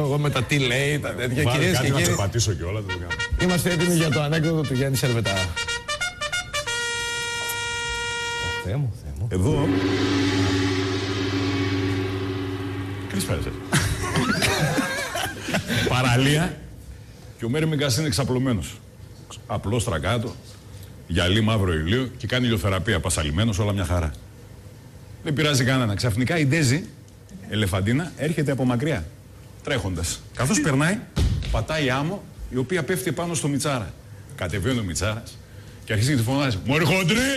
Εγώ με τα τι λέει, τα τέτοια. Βάλε Κυρίες κάτι και να κύριοι, σε πατήσω και όλα. είμαστε έτοιμοι για το ανέκδοτο του Γιάννη Σερβετά. Θεέ μου. Εδώ. Καλησπέρα σας. Παραλία και ο Μέρμιγκας είναι εξαπλωμένος. Απλός τρακάτο, γυαλί μαύρο ηλίου και κάνει ηλιοθεραπεία. Πασαλιμένος, όλα μια χαρά. Δεν πειράζει κανένα. Ξαφνικά η Ντέζη, ελεφαντίνα, έρχεται από μακριά. Τρέχοντας. Καθώς περνάει, πατάει άμμο η οποία πέφτει πάνω στο Μιτσάρα. Κατεβαίνει ο Μιτσάρας και αρχίζει να τη φωνάζει. Μωρή χοντρή!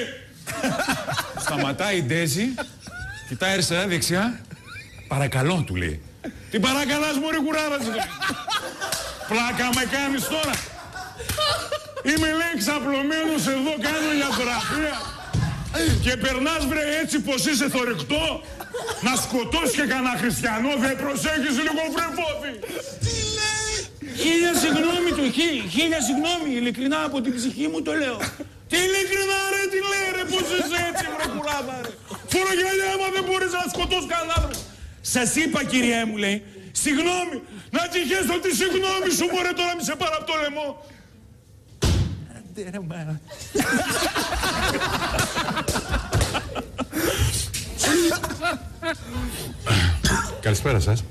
Σταματάει η Ντέζη, κοιτάει αριστερά δεξιά. Παρακαλώ, του λέει. Τι παρακαλάς, μωρή κουράδα, του λέει. Πλάκα με κάνεις τώρα. Είμαι, λέει, ξαπλωμένος εδώ, κάνω ιατροφία. Και περνάς, βρε, έτσι πως είσαι θωρεκτό. Να σκοτώσεις και κανένα χριστιανό, δεν προσέχεις λίγο, βρε πόδι. Τι λέει? Χίλια συγγνώμη, ειλικρινά από την ψυχή μου το λέω. Τι ειλικρινά, ρε, τι λέει, ρε, πως είσαι έτσι, βρε κουράδα, ρε. Φορογιαλιά, άμα δεν μπορείς να σκοτώσεις κανένα, βρε. Σας είπα, κυριέ μου, λέει, συγγνώμη, να τυχαίσω τη συγγνώμη σου, μωρέ, τώρα μη σε πάρω από το λαιμό. Καλησπέρα σας.